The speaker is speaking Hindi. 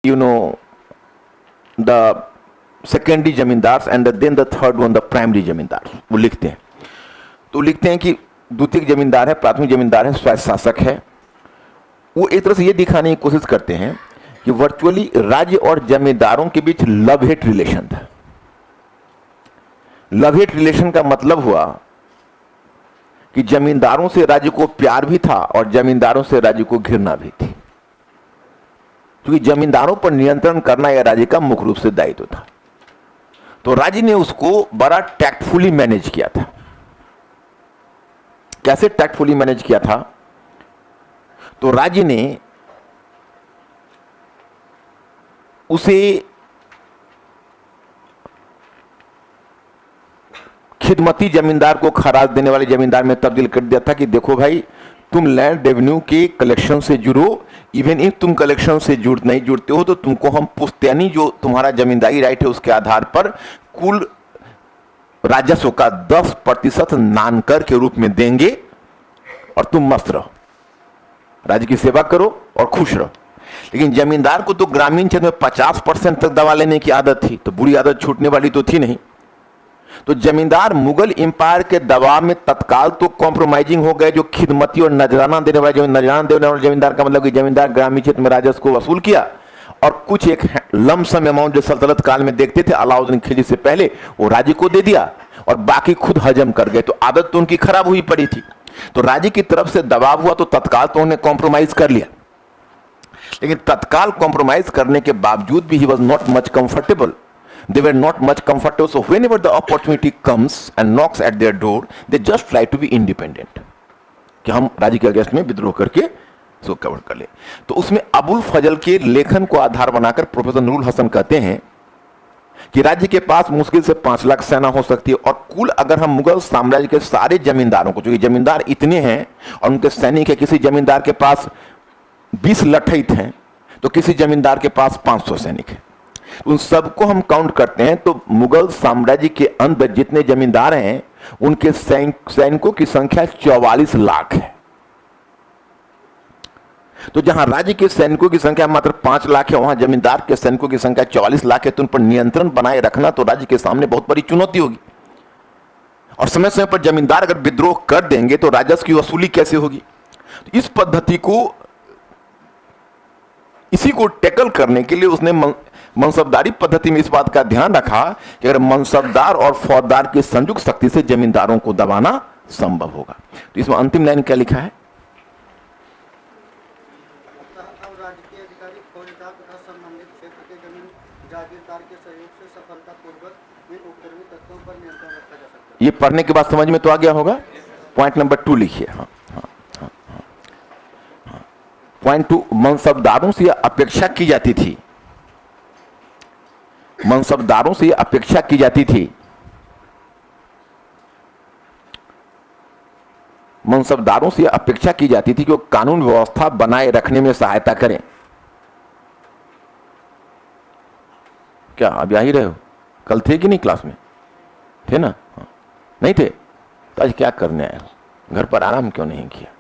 The secondary zamindar and then the third one the primary zamindar, वो लिखते हैं। तो लिखते हैं कि द्वितीयक जमींदार है, प्राथमिक जमींदार है, स्वायत्त शासक है। वो एक तरह से ये दिखाने की कोशिश करते हैं कि वर्चुअली राज्य और जमींदारों के बीच लव हेट रिलेशन था। लव हेट रिलेशन का मतलब हुआ कि जमींदारों से राज्य को प्यार भी था और जमींदारों से राज्य को घृणा भी थी, क्योंकि जमींदारों पर नियंत्रण करना यह राज्य का मुख्य रूप से दायित्व था। तो राज्य ने उसको बड़ा टैक्टफुली मैनेज किया था। कैसे टैक्टफुली मैनेज किया था? तो राज्य ने उसे खिदमती जमींदार को खराज देने वाले जमींदार में तब्दील कर दिया था कि देखो भाई, तुम लैंड रेवेन्यू के कलेक्शन से जुड़ो, इवन इफ तुम कलेक्शन से नहीं जुड़ते हो तो तुमको हम पुश्तैनी जो तुम्हारा जमींदारी राइट है उसके आधार पर कुल राजस्व का 10% नानकर के रूप में देंगे और तुम मस्त रहो, राज्य की सेवा करो और खुश रहो। लेकिन जमींदार को तो ग्रामीण क्षेत्र में 50% तक दवा लेने की आदत थी, तो बुरी आदत छूटने वाली तो थी नहीं। तो जमींदार मुगल एम्पायर के दबाव में तत्काल तो कॉम्प्रोमाइजिंग हो गए। जो खिदमती और नजराना देने वाले जमींदार का मतलब कि जमींदार ग्रामीण क्षेत्र में राजस्व को वसूल किया और कुछ एक लमसम अमाउंट जो सल्तनत काल में देखते थे अलाउद्दीन खिलजी से पहले, वो राज्य को दे दिया और बाकी खुद हजम कर गए। तो आदत तो उनकी खराब हुई पड़ी थी। तो राज्य की तरफ से दबाव हुआ तो तत्काल तो उन्होंने कॉम्प्रोमाइज कर लिया, लेकिन तत्काल कॉम्प्रोमाइज करने के बावजूद भी he was not much comfortable. They were not much comfortable. So whenever the opportunity comes and knocks at their door, they just try to be independent. कि हम राज्य के अगेंस्ट में विद्रोह करके इसको कवर कर ले। तो उसमें अबुल फजल के लेखन को आधार बनाकर प्रोफेसर नूरुल हसन कहते हैं कि राज्य के पास मुश्किल से 5 लाख सेना हो सकती है और कुल अगर हम मुगल साम्राज्य के सारे जमींदारों को, क्योंकि जमींदार इतने हैं और उनके सैनिक है, किसी जमींदार के पास 20 लठैत हैं तो किसी जमींदार के पास 500 सैनिक है, उन सबको हम काउंट करते हैं तो मुगल साम्राज्य के अंदर जितने जमींदार हैं उनके सैनिकों की संख्या 44 लाख है। तो जहां राज्य के सैनिकों की संख्या मात्र 5 लाख है, वहां जमींदार के सैनिकों की संख्या 44 लाख है। तो उन पर नियंत्रण बनाए रखना तो राज्य के सामने बहुत बड़ी चुनौती होगी। और समय समय पर जमींदार अगर विद्रोह कर देंगे तो राजस्व की वसूली कैसे होगी? तो इस पद्धति को, इसी को टैकल करने के लिए उसने मनसबदारी पद्धति में इस बात का ध्यान रखा कि अगर मनसबदार और फौजदार की संयुक्त शक्ति से जमींदारों को दबाना संभव होगा। तो इसमें अंतिम लाइन क्या लिखा है? राजकीय अधिकारी फौजदार तथा संबंधित क्षेत्र के जमीन जागीरदार के सहयोग से सफलतापूर्वक इन उपद्रवी तत्वों पर नियंत्रण रखा जा सकता है। ये पढ़ने के बाद समझ में तो आ गया होगा। पॉइंट नंबर 2 लिखिए। पॉइंट 2, मनसबदारों से अपेक्षा की जाती थी, मनसबदारों से अपेक्षा की जाती थी, मनसबदारों से अपेक्षा की जाती थी कि वो कानून व्यवस्था बनाए रखने में सहायता करें। क्या अब आ ही रहे हो? कल थे कि नहीं क्लास में? थे ना? नहीं थे तो आज क्या करने आए हो? घर पर आराम क्यों नहीं किया?